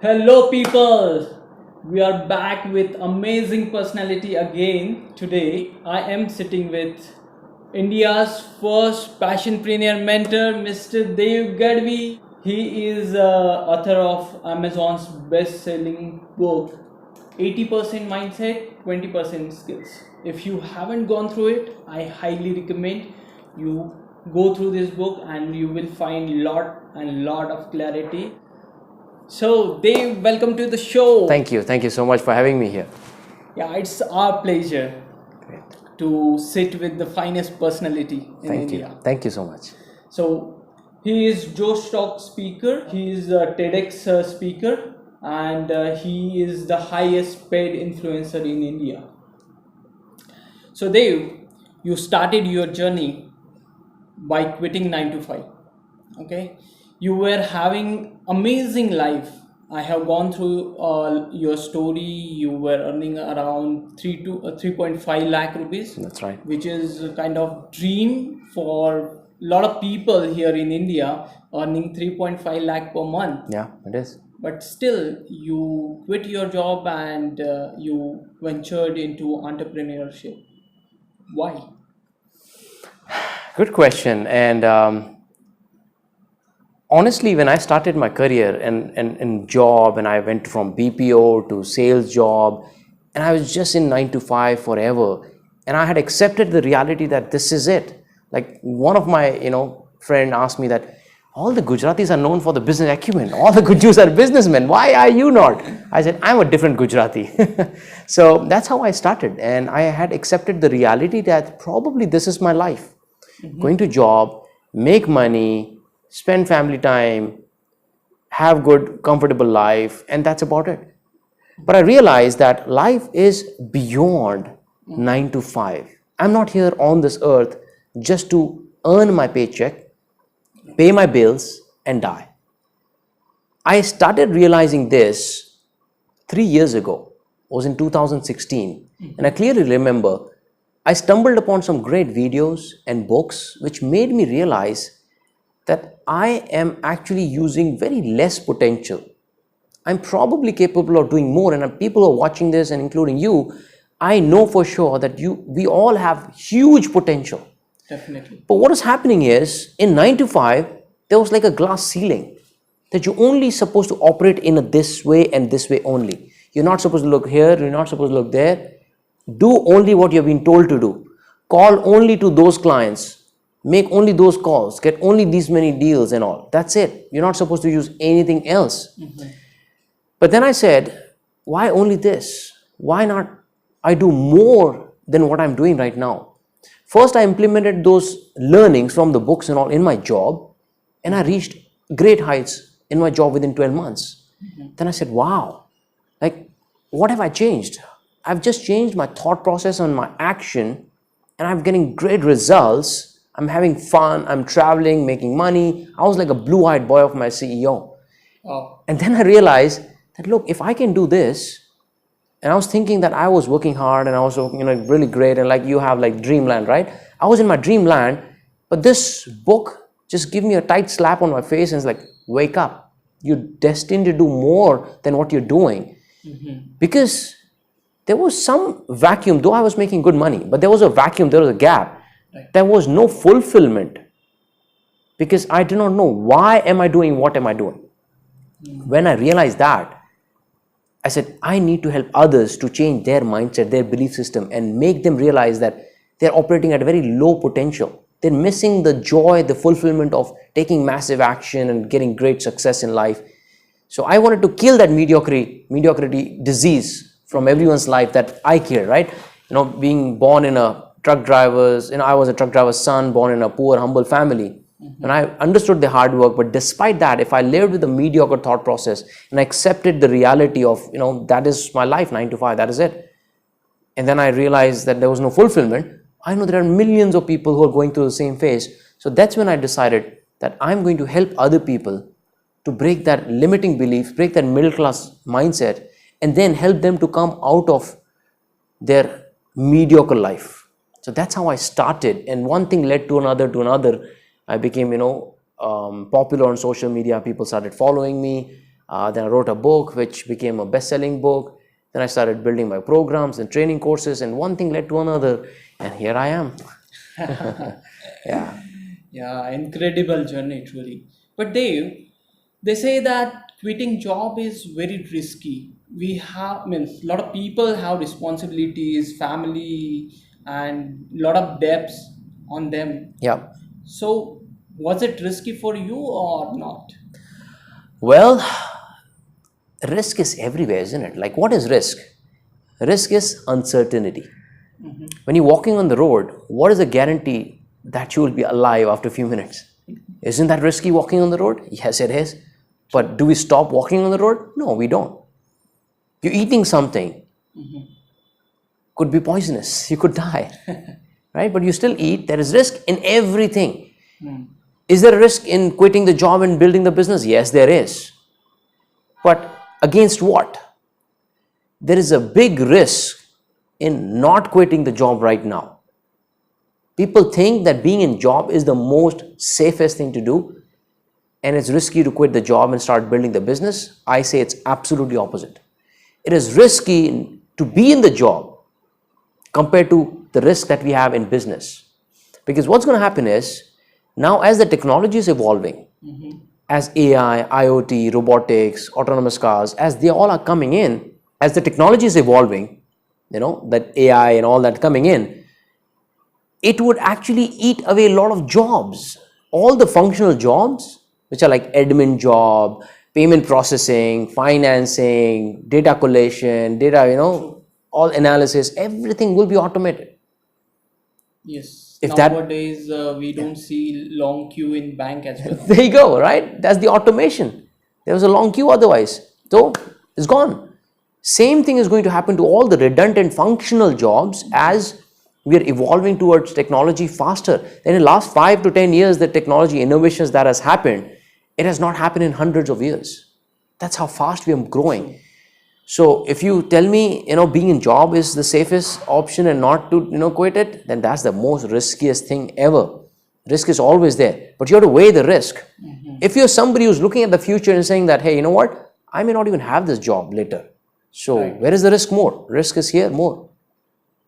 Hello people, we are back with amazing personality again. Today I am sitting with India's first passionpreneur mentor, Mr. Gadhvi. He is author of Amazon's best-selling book 80% mindset, 20% skills. If you haven't gone through it, I highly recommend you go through this book and you will find lot of clarity. So, Dave, welcome to the show. Thank you. Thank you so much for having me here. Yeah, it's our pleasure Great. to sit with the finest personality in Thank India. you. Thank you so much. So, he is Joe Stock speaker, he is a TEDx speaker, and he is the highest paid influencer in India. So, Dave, you started your journey by quitting 9 to 5. Okay, you were having amazing life. I have gone through your story. You were earning around 3.5 lakh rupees. That's right. Which is a kind of dream for a lot of people here in India, earning 3.5 lakh per month. Yeah, it is. But still you quit your job and you ventured into entrepreneurship. Why? Good question. And honestly, when I started my career and job, and I went from BPO to sales job, and I was just in 9 to 5 forever, and I had accepted the reality that this is it. Like one of my friend asked me that all the Gujratis are known for the business acumen. All the Gujus are businessmen. Why are you not? I said, I'm a different Gujarati. So that's how I started, and I had accepted the reality that probably this is my life. Going to job, make money, spend family time, have good, comfortable life, and that's about it. But I realized that life is beyond 9 to 5. I'm not here on this earth just to earn my paycheck, pay my bills, and die. I started realizing this 3 years ago. It was in 2016. And I clearly remember I stumbled upon some great videos and books which made me realize that I am actually using very less potential. I'm probably capable of doing more, and people who are watching this, and including you, I know for sure that we all have huge potential. Definitely. But what is happening is, in 9 to 5, there was like a glass ceiling that you're only supposed to operate in this way and this way only. You're not supposed to look here, you're not supposed to look there. Do only what you've been told to do. Call only to those clients. Make only those calls. Get only these many deals and all. That's it. You're not supposed to use anything else. But then I said, why only this? Why not I do more than what I'm doing right now? First, I implemented those learnings from the books and all in my job, and I reached great heights in my job within 12 months. Then I said, wow, like what have I changed? I've just changed my thought process and my action, and I'm getting great results. I'm having fun, I'm traveling, making money. I was like a blue-eyed boy of my CEO. Oh. And then I realized that, look, if I can do this, and I was thinking that I was working hard and I was working really great, and like you have like dreamland, right? I was in my dreamland, but this book just gave me a tight slap on my face and it's like, wake up. You're destined to do more than what you're doing. Because there was some vacuum, though I was making good money, but there was a vacuum, there was a gap. Right. There was no fulfillment because I did not know why am I doing what am I doing. When I realized that, I said, I need to help others to change their mindset, their belief system, and make them realize that they're operating at a very low potential. They're missing the joy, the fulfillment of taking massive action and getting great success in life. So I wanted to kill that mediocrity disease from everyone's life that I care, right? Being born in a truck driver's, I was a truck driver's son, born in a poor, humble family. And I understood the hard work, but despite that, if I lived with a mediocre thought process and I accepted the reality of, that is my life, 9 to 5, that is it. And then I realized that there was no fulfillment. I know there are millions of people who are going through the same phase. So that's when I decided that I'm going to help other people to break that limiting belief, break that middle class mindset, and then help them to come out of their mediocre life. So that's how I started. And one thing led to another. I became, popular on social media. People started following me. Then I wrote a book which became a best-selling book. Then I started building my programs and training courses, and one thing led to another, and here I am. Yeah. Yeah, incredible journey, truly. But Dave, they say that quitting job is very risky. We have, I mean, a lot of people have responsibilities, family, and a lot of debts on them. Yeah. So, was it risky for you or not? Well, risk is everywhere, isn't it? Like, what is risk? Risk is uncertainty. When you're walking on the road, what is the guarantee that you will be alive after a few minutes? Isn't that risky walking on the road? Yes, it is. But do we stop walking on the road? No, we don't. You're eating something, could be poisonous. You could die, right? But you still eat. There is risk in everything. Is there a risk in quitting the job and building the business? Yes, there is. But against what? There is a big risk in not quitting the job right now. People think that being in job is the most safest thing to do, and it's risky to quit the job and start building the business. I say it's absolutely opposite. It is risky to be in the job compared to the risk that we have in business. Because what's going to happen is, now as the technology is evolving, as AI, IoT, robotics, autonomous cars, as they all are coming in, as the technology is evolving, that AI and all that coming in, it would actually eat away a lot of jobs. All the functional jobs, which are like admin job, payment processing, financing, data collation, data, all analysis, everything will be automated. Yes. If that- Nowadays, we don't see long queue in bank as well. There you go, right? That's the automation. There was a long queue otherwise. So it's gone. Same thing is going to happen to all the redundant functional jobs as we are evolving towards technology faster. In the last 5 to 10 years, the technology innovations that has happened, it has not happened in hundreds of years. That's how fast we are growing. So if you tell me, being in job is the safest option and not to, quit it, then that's the most riskiest thing ever. Risk is always there, but you have to weigh the risk. If you're somebody who's looking at the future and saying that, hey, you know what? I may not even have this job later. So where is the risk more? Risk is here more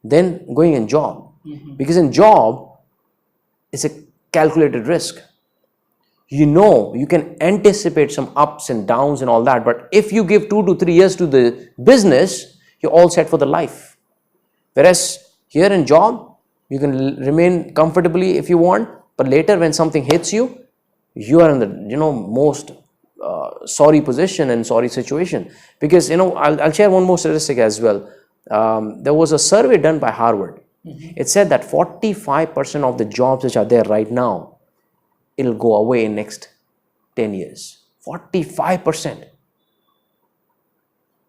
than going in job. Because in job, it's a calculated risk. You can anticipate some ups and downs and all that. But if you give 2 to 3 years to the business, you're all set for the life. Whereas here in job, you can remain comfortably if you want. But later when something hits you, you are in the most sorry position and sorry situation. Because I'll share one more statistic as well. There was a survey done by Harvard. It said that 45% of the jobs which are there right now, it'll go away in next 10 years. 45%.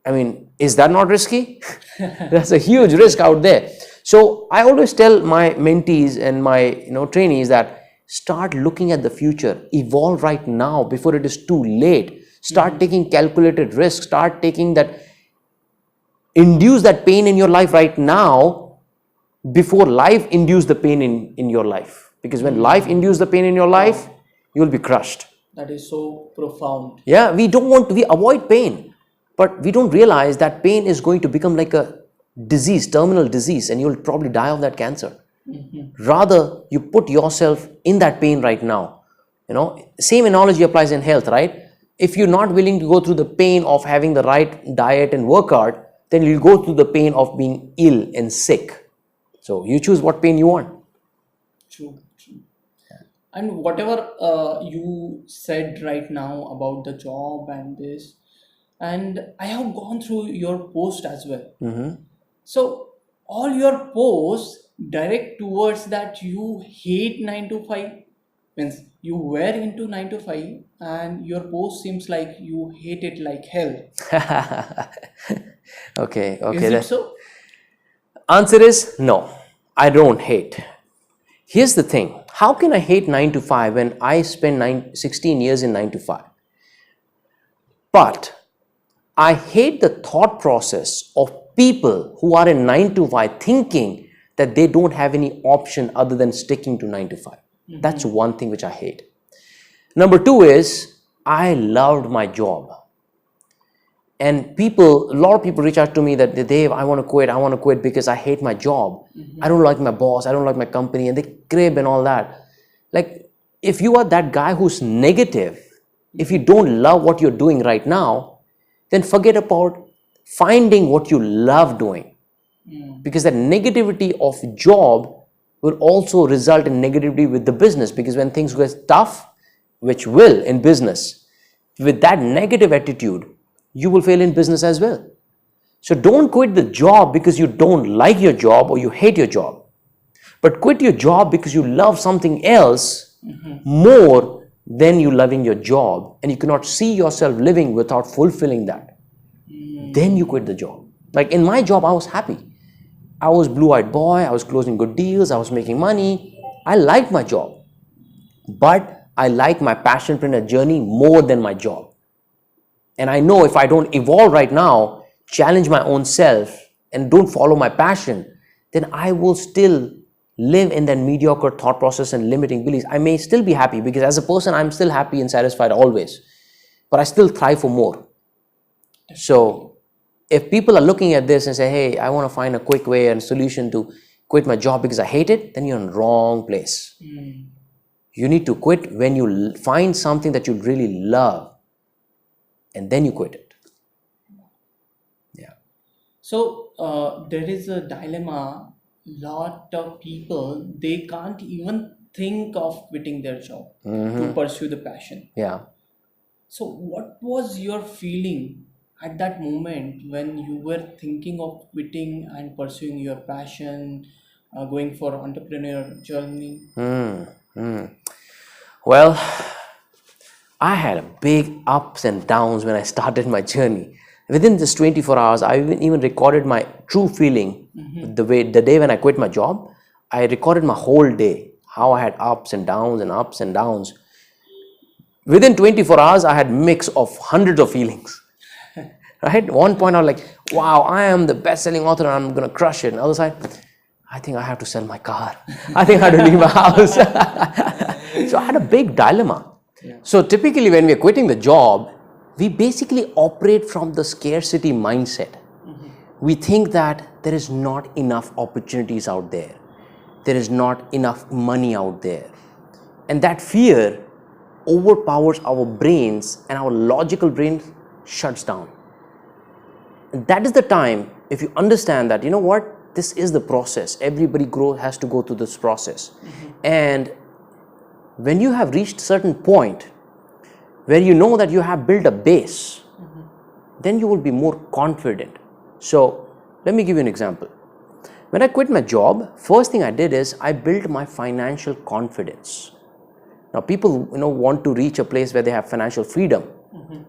I mean, is that not risky? That's a huge risk out there. So I always tell my mentees and my trainees that start looking at the future, evolve right now before it is too late. Start taking calculated risks, start taking that, induce that pain in your life right now before life induce the pain in your life. Because when life induce the pain in your life, you will be crushed. That is so profound. Yeah, we avoid pain, but we don't realize that pain is going to become like a disease, terminal disease, and you'll probably die of that cancer. Rather, you put yourself in that pain right now. Same analogy applies in health, right? If you're not willing to go through the pain of having the right diet and workout, then you'll go through the pain of being ill and sick. So you choose what pain you want. True. And whatever you said right now about the job and this, and I have gone through your post as well. So all your posts direct towards that you hate 9 to 5, means you were into 9 to 5, and your post seems like you hate it like hell. Okay. Is it so? Answer is no, I don't hate. Here's the thing. How can I hate 9 to 5 when I spent 16 years in 9 to 5? But I hate the thought process of people who are in 9 to 5 thinking that they don't have any option other than sticking to 9 to 5. That's one thing which I hate. Number 2 is I loved my job. And a lot of people reach out to me that, Dave, I want to quit because I hate my job. I don't like my boss, I don't like my company, and they crib and all that. Like, if you are that guy who's negative, if you don't love what you're doing right now, then forget about finding what you love doing. Because that negativity of job will also result in negativity with the business, because when things get tough, which will in business, with that negative attitude, you will fail in business as well. So don't quit the job because you don't like your job or you hate your job, but quit your job because you love something else more than you loving your job, and you cannot see yourself living without fulfilling that. Then you quit the job. Like in my job, I was happy. I was blue-eyed boy, I was closing good deals, I was making money. I liked my job, but I like my passionpreneur journey more than my job. And I know if I don't evolve right now, challenge my own self, and don't follow my passion, then I will still live in that mediocre thought process and limiting beliefs. I may still be happy because as a person, I'm still happy and satisfied always, but I still thrive for more. So if people are looking at this and say, hey, I want to find a quick way and solution to quit my job because I hate it, then you're in the wrong place. You need to quit when you find something that you really love, and then you quit it. Yeah. So there is a dilemma. Lot of people, they can't even think of quitting their job to pursue the passion. Yeah. So what was your feeling at that moment when you were thinking of quitting and pursuing your passion, going for entrepreneur journey? Well, I had a big ups and downs when I started my journey. Within just 24 hours, I even recorded my true feeling. The day when I quit my job, I recorded my whole day, how I had ups and downs and ups and downs. Within 24 hours, I had mix of hundreds of feelings. Right? At one point, I was like, wow, I am the best-selling author and I'm going to crush it. And the other side, I think I have to sell my car. I think I have to leave my house. So I had a big dilemma. Yeah. So typically when we are quitting the job, we basically operate from the scarcity mindset. We think that there is not enough opportunities out there. There is not enough money out there. And that fear overpowers our brains, and our logical brain shuts down. And that is the time, if you understand that, you know what, this is the process. Everybody has to go through this process. And when you have reached a certain point where you know that you have built a base, then you will be more confident. So let me give you an example. When I quit my job, first thing I did is I built my financial confidence. Now people want to reach a place where they have financial freedom.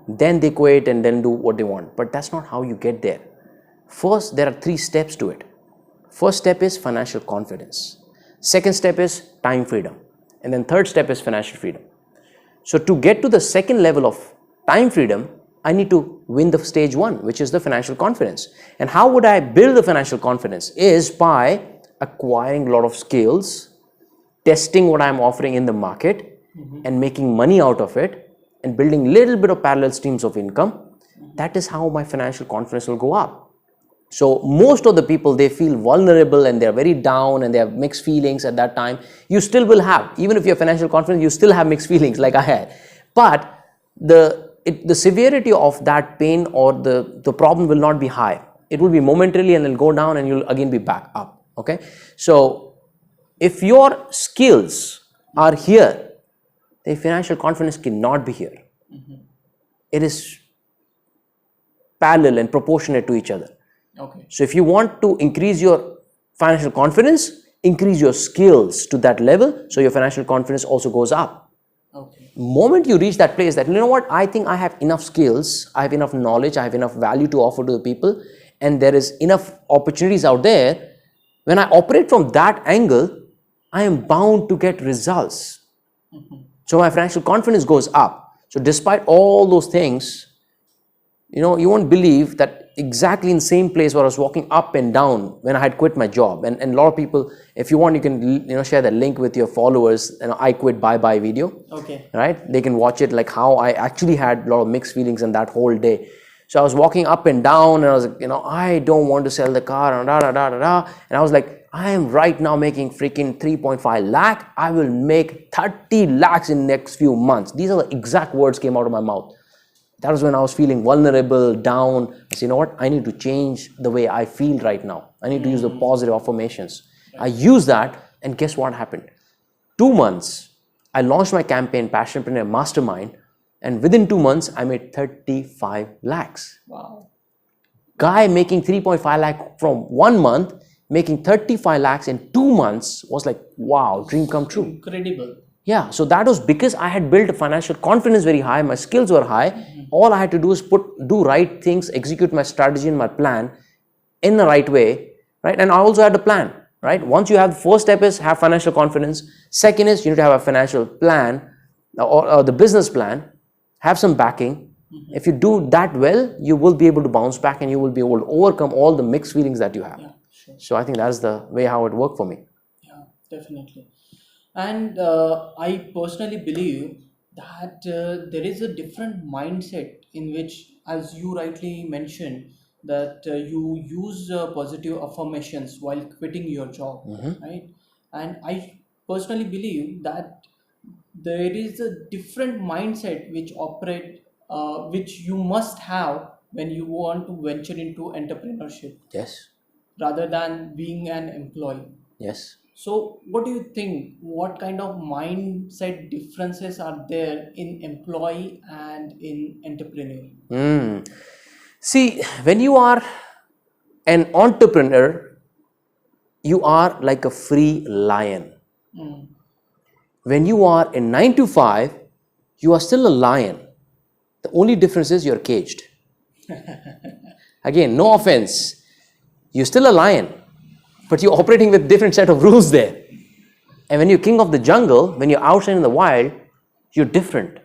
Then they quit and then do what they want. But that's not how you get there. First, there are 3 steps to it. First step is financial confidence. Second step is time freedom. And then third step is financial freedom. So to get to the second level of time freedom, I need to win the stage 1, which is the financial confidence. And how would I build the financial confidence? Is by acquiring a lot of skills, testing what I'm offering in the market, and making money out of it, and building little bit of parallel streams of income. That is how my financial confidence will go up. So most of the people, they feel vulnerable and they're very down and they have mixed feelings at that time. You still will have, even if you have financial confidence, you still have mixed feelings like I had. But the severity of that pain or the problem will not be high. It will be momentarily and it'll go down and you'll again be back up. Okay. So if your skills are here, the financial confidence cannot be here. It is parallel and proportionate to each other. Okay. So if you want to increase your financial confidence, increase your skills to that level, so your financial confidence also goes up. Okay. Moment you reach that place that, you know what, I think I have enough skills, I have enough knowledge, I have enough value to offer to the people, and there is enough opportunities out there. When I operate from that angle, I am bound to get results. So my financial confidence goes up. So despite all those things, you won't believe that exactly in the same place where I was walking up and down when I had quit my job. And a lot of people, if you want, you can share that link with your followers, I quit bye-bye video. Okay. Right? They can watch it, like how I actually had a lot of mixed feelings in that whole day. So I was walking up and down and I was like, I don't want to sell the car and da da da da da. And I was like, I am right now making freaking 3.5 lakh. I will make 30 lakhs in next few months. These are the exact words came out of my mouth. That was when I was feeling vulnerable, down. I said, you know what? I need to change the way I feel right now. I need to use the positive affirmations. I used that, and guess what happened? 2 months, I launched my campaign, Passionpreneur Mastermind, and within 2 months, I made 35 lakhs. Wow. Guy making 3.5 lakh from 1 month, making 35 lakhs in 2 months was like, wow, dream come true. Incredible. Yeah, so that was because I had built financial confidence very high, my skills were high. All I had to do is do right things, execute my strategy and my plan in the right way, right? And I also had a plan, right? Once you have, the first step is have financial confidence. Second is you need to have a financial plan or the business plan, have some backing. If you do that well, you will be able to bounce back and you will be able to overcome all the mixed feelings that you have. Yeah, sure. So I think that's the way how it worked for me. Yeah, definitely. And I personally believe that there is a different mindset in which, as you rightly mentioned, that you use positive affirmations while quitting your job, right? And I personally believe that there is a different mindset which you must have when you want to venture into entrepreneurship Yes, rather than being an employee. yes. So, what do you think? What kind of mindset differences are there in employee and in entrepreneur? See, when you are an entrepreneur, you are like a free lion. When you are in 9 to 5, you are still a lion. The only difference is you're caged. Again, no offense. You're still a lion, but you're operating with different set of rules there. And when you're king of the jungle, when you're outside in the wild, you're different.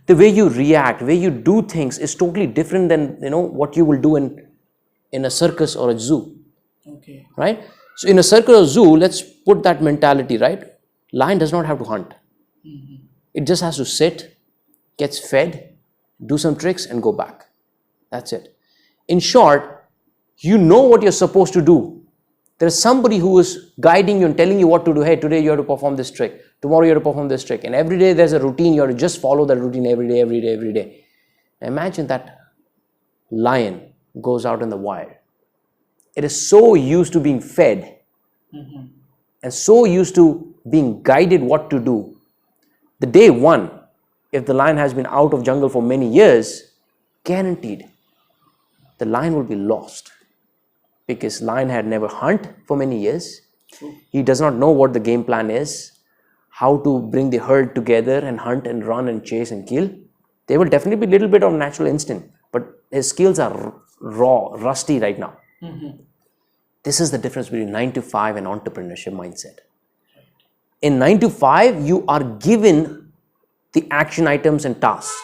The way you react, way you do things is totally different than what you will do in a circus or a zoo. Okay. Right? So in a circus or zoo, let's put that mentality, right? Lion does not have to hunt. It just has to sit, gets fed, do some tricks and go back. That's it. In short, you know what you're supposed to do. There is somebody who is guiding you and telling you what to do. Hey, today you have to perform this trick. Tomorrow you have to perform this trick. And every day there's a routine. You have to just follow that routine every day. Imagine that lion goes out in the wild. It is so used to being fed and so used to being guided what to do. The day one, if the lion has been out of jungle for many years, guaranteed, the lion will be lost. Because lion had never hunted for many years. He does not know what the game plan is, how to bring the herd together and hunt and run and chase and kill. There will definitely be a little bit of natural instinct, but his skills are raw, rusty right now. This is the difference between 9 to 5 and entrepreneurship mindset. In 9 to 5, you are given the action items and tasks.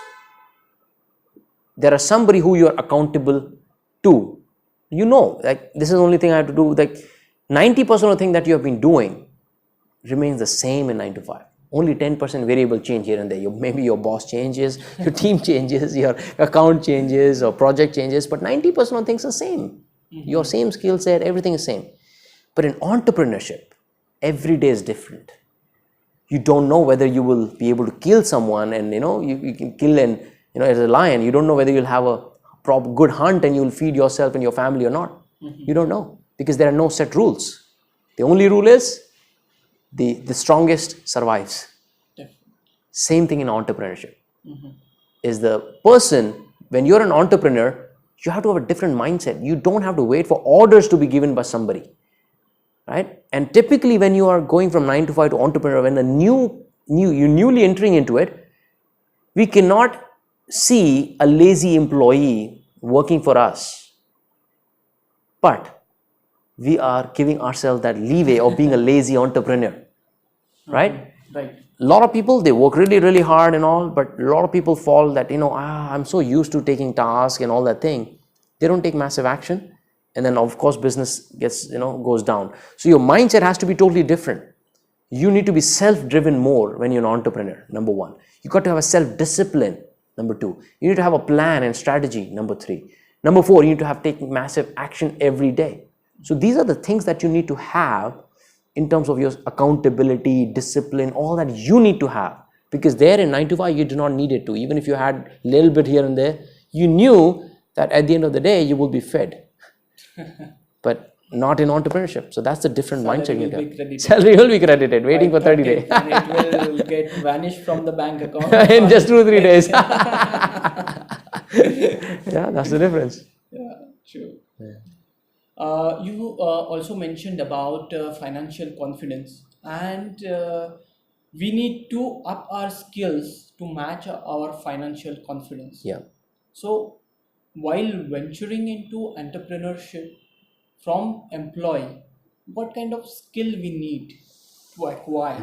There are somebody who you are accountable to. Like this is the only thing I have to do. Like 90% of the thing that you have been doing remains the same in 9 to 5. Only 10% variable change here and there. Maybe your boss changes, your team changes, your account changes or project changes, but 90% of things are the same. Your same skill set, everything is same. But in entrepreneurship, every day is different. You don't know whether you will be able to kill someone and you can kill and as a lion, you don't know whether you'll have a good hunt and you'll feed yourself and your family or not. You don't know because there are no set rules. The only rule is the strongest survives. Same thing in entrepreneurship. Is the person, when you're an entrepreneur, you have to have a different mindset. You don't have to wait for orders to be given by somebody. Right? And typically when you are going from 9 to 5 to entrepreneur, when you're newly entering into it, we cannot see a lazy employee working for us. But we are giving ourselves that leeway of being a lazy entrepreneur. Right? Right. A lot of people, they work really, really hard and all, but a lot of people fall that, I'm so used to taking tasks and all that thing. They don't take massive action. And then of course business gets, goes down. So your mindset has to be totally different. You need to be self-driven more when you're an entrepreneur, number one. You got to have a self-discipline Number 2, you need to have a plan and strategy. Number 3. Number 4, you need to have taken massive action every day. So these are the things that you need to have in terms of your accountability, discipline, all that you need to have. Because there in 9 to 5, you do not need it to. Even if you had a little bit here and there, you knew that at the end of the day, you will be fed. But not in entrepreneurship. So that's the different mindset you have. Salary will be credited, waiting for 30 days. And it will get vanished from the bank account. In just 2-3 days. Yeah, that's the difference. Yeah, true. Yeah. You also mentioned about financial confidence, and we need to up our skills to match our financial confidence. Yeah. So while venturing into entrepreneurship from employee, what kind of skill we need to acquire?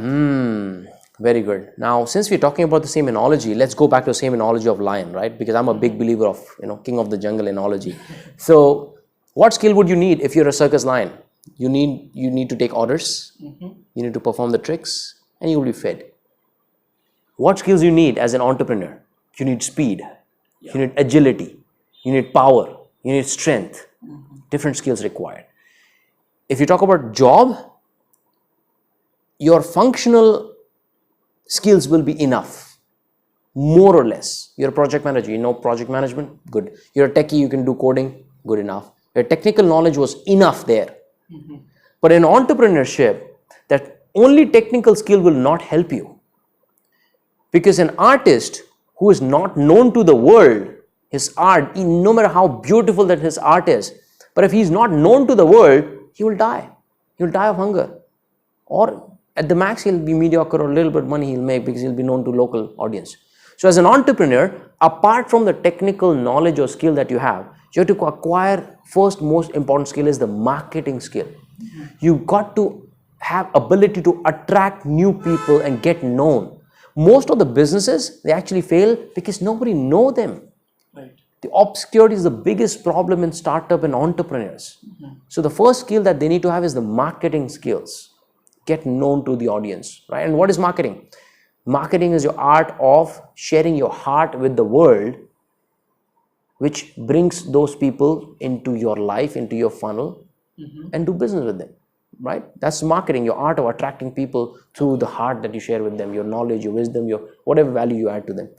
Very good. Now, since we're talking about the same analogy, let's go back to the same analogy of lion, right? Because I'm a big believer of, king of the jungle analogy. So what skill would you need if you're a circus lion? You need to take orders, you need to perform the tricks, and you will be fed. What skills you need as an entrepreneur? You need speed, you need agility, you need power, you need strength. Different skills required. If you talk about job, your functional skills will be enough, more or less. You're a project manager, you know project management, good. You're a techie, you can do coding, good enough. Your technical knowledge was enough there. But in entrepreneurship, that only technical skill will not help you. Because an artist who is not known to the world, his art, no matter how beautiful that his art is, but if he's not known to the world, he will die. He will die of hunger. Or at the max, he'll be mediocre, or a little bit of money he'll make because he'll be known to local audience. So as an entrepreneur, apart from the technical knowledge or skill that you have to acquire first most important skill is the marketing skill. You've got to have ability to attract new people and get known. Most of the businesses, they actually fail because nobody know them. Right. The obscurity is the biggest problem in startup and entrepreneurs. So the first skill that they need to have is the marketing skills. Get known to the audience, right? And what is marketing? Marketing is your art of sharing your heart with the world, which brings those people into your life, into your funnel, and do business with them, right? That's marketing, your art of attracting people through the heart that you share with them, your knowledge, your wisdom, your whatever value you add to them.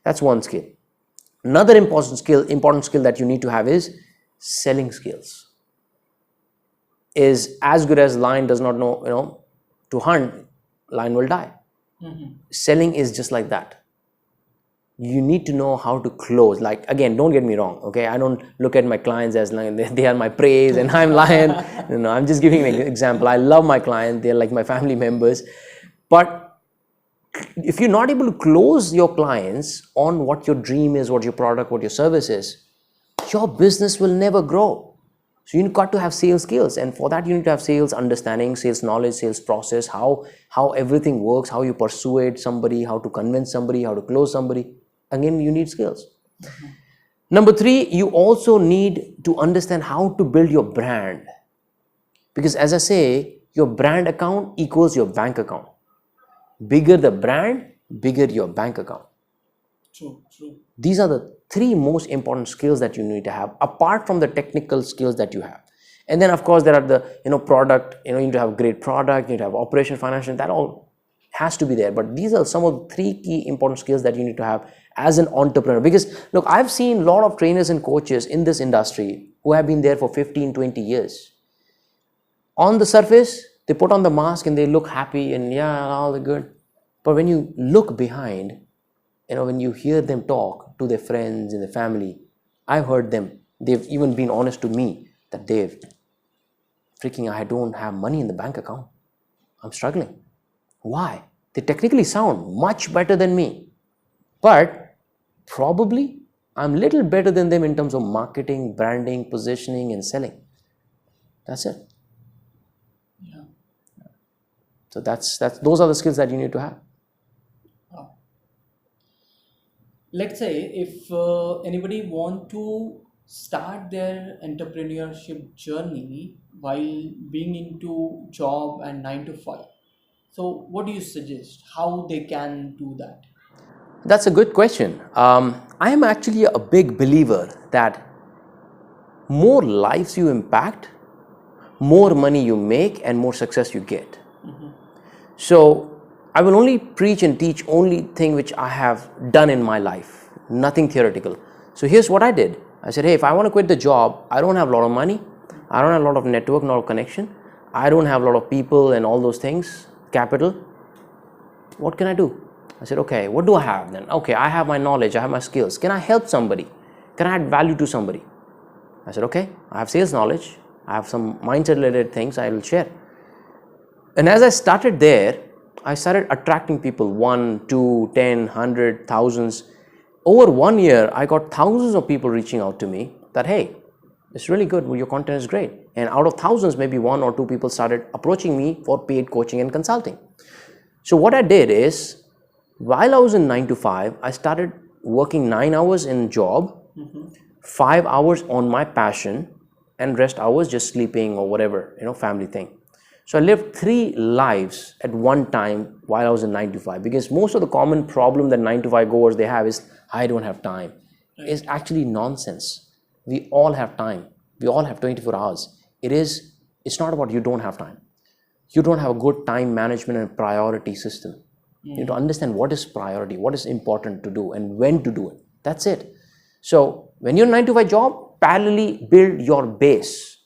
That's one skill. Another important skill that you need to have is selling skills. Is as good as lion does not know, to hunt, lion will die. Selling is just like that. You need to know how to close. Like, again, don't get me wrong, okay? I don't look at my clients as lion. They are my praise and I'm lion. I'm just giving an example. I love my clients. They're like my family members. But if you're not able to close your clients on what your dream is, what your product, what your service is, your business will never grow. So you've got to have sales skills, and for that you need to have sales understanding, sales knowledge, sales process, how everything works, how you persuade somebody, how to convince somebody, how to close somebody. Again, you need skills. Number 3, you also need to understand how to build your brand. Because as I say, your brand account equals your bank account. Bigger the brand, bigger your bank account. True. These are the 3 most important skills that you need to have, apart from the technical skills that you have. And then of course there are the product, you need to have great product, you need to have operation, financial, that all has to be there. But these are some of the 3 key important skills that you need to have as an entrepreneur. Because look, I've seen a lot of trainers and coaches in this industry who have been there for 15-20 years. On the surface, they put on the mask and they look happy and yeah, all the good. But when you look behind, when you hear them talk to their friends and their family, I've heard them, they've even been honest to me that I don't have money in the bank account. I'm struggling. Why? They technically sound much better than me, but probably I'm little better than them in terms of marketing, branding, positioning, and selling. That's it. Yeah. So those are the skills that you need to have. Let's say if anybody want to start their entrepreneurship journey while being into job and 9 to 5. So what do you suggest? How they can do that? That's a good question. I am actually a big believer that more lives you impact, more money you make, and more success you get. So I will only preach and teach only thing which I have done in my life, nothing theoretical. So here's what I did. I said, hey, if I want to quit the job, I don't have a lot of money, I don't have a lot of network, not of connection, I don't have a lot of people and all those things, capital. What can I do? I said, okay, what do I have then? Okay, I have my knowledge, I have my skills. Can I help somebody? Can I add value to somebody? I said, okay, I have sales knowledge, I have some mindset related things I will share. And as I started there, I started attracting people, 1, 2, 10, 100, thousands. Over 1 year, I got thousands of people reaching out to me that, hey, it's really good, your content is great. And out of thousands, maybe 1 or 2 people started approaching me for paid coaching and consulting. So what I did is, while I was in 9 to 5, I started working 9 hours in job, 5 hours on my passion, and rest hours just sleeping or whatever, family thing. So I lived 3 lives at one time while I was in 9 to 5, because most of the common problem that 9 to 5 goers they have is, I don't have time. It's actually nonsense. We all have time. We all have 24 hours. It's not about you don't have time. You don't have a good time management and priority system. You need to understand what is priority, what is important to do, and when to do it. That's it. So when you're in 9 to 5 job, parallelly build your base,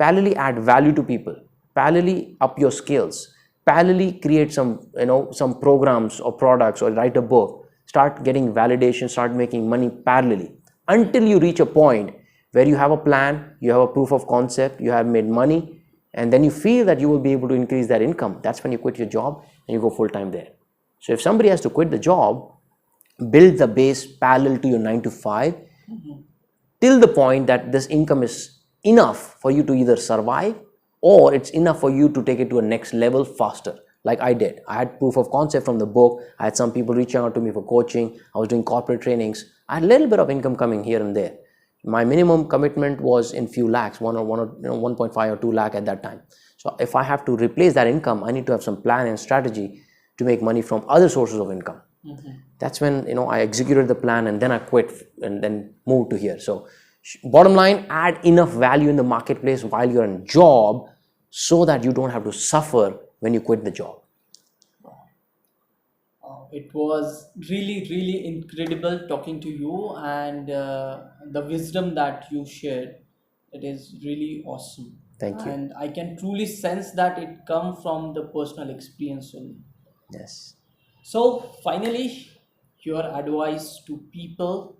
parallelly add value to people, parallelly up your skills, parallelly create some programs or products or write a book, start getting validation, start making money parallelly until you reach a point where you have a plan, you have a proof of concept, you have made money, and then you feel that you will be able to increase that income. That's when you quit your job and you go full time there. So if somebody has to quit the job, build the base parallel to your 9 to 5 till the point that this income is enough for you to either survive or it's enough for you to take it to a next level faster. Like I did. I had proof of concept from the book. I had some people reaching out to me for coaching. I was doing corporate trainings. I had a little bit of income coming here and there. My minimum commitment was in few lakhs, 1.5 or 2 lakh at that time. So if I have to replace that income, I need to have some plan and strategy to make money from other sources of income. That's when I executed the plan, and then I quit and then moved to here. So bottom line, add enough value in the marketplace while you're in job so that you don't have to suffer when you quit the job. It was really, really incredible talking to you, and the wisdom that you shared, it is really awesome. Thank you. And I can truly sense that it comes from the personal experience only. Yes. So finally, your advice to people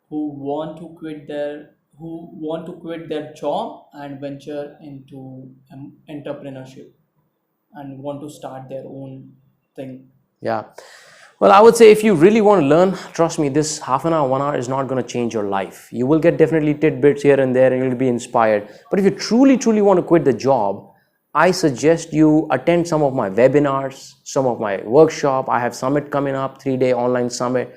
who want to quit their job and venture into entrepreneurship and want to start their own thing. Yeah. Well, I would say if you really want to learn, trust me, this half an hour, 1 hour is not going to change your life. You will get definitely tidbits here and there and you'll be inspired. But if you truly, truly want to quit the job, I suggest you attend some of my webinars, some of my workshop. I have summit coming up, 3-day online summit.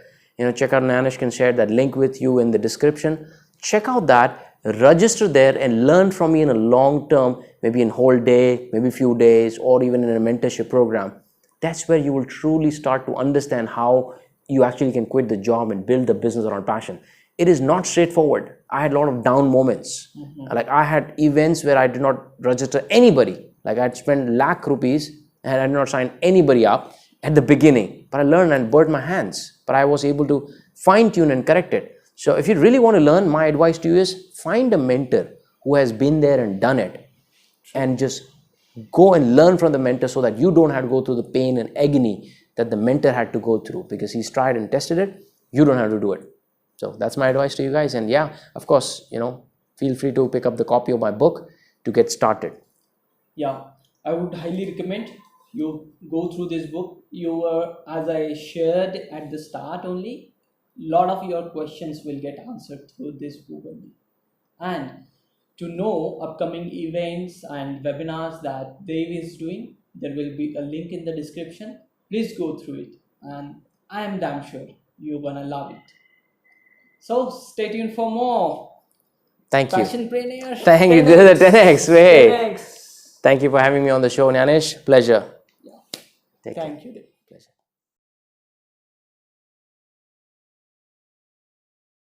Check out, Anish can share that link with you in the description. Check out that, register there and learn from me in a long term, maybe in whole day, maybe few days, or even in a mentorship program. That's where you will truly start to understand how you actually can quit the job and build the business around passion. It is not straightforward. I had a lot of down moments. Like I had events where I did not register anybody. Like I had spent lakh rupees and I did not sign anybody up at the beginning. But I learned and burned my hands. But I was able to fine tune and correct it. So if you really want to learn, my advice to you is find a mentor who has been there and done it. And just go and learn from the mentor so that you don't have to go through the pain and agony that the mentor had to go through, because he's tried and tested it. You don't have to do it. So that's my advice to you guys. And yeah, of course, feel free to pick up the copy of my book to get started. Yeah, I would highly recommend you go through this book. As I shared at the start only, lot of your questions will get answered through this book only. And to know upcoming events and webinars that Dave is doing, there will be a link in the description. Please go through it, and I am damn sure you're gonna love it. So stay tuned for more. Thank you. Passionpreneur. Thank you. This is the 10x way. 10x. Thank you for having me on the show, Anish. Pleasure. Yeah. Thank you.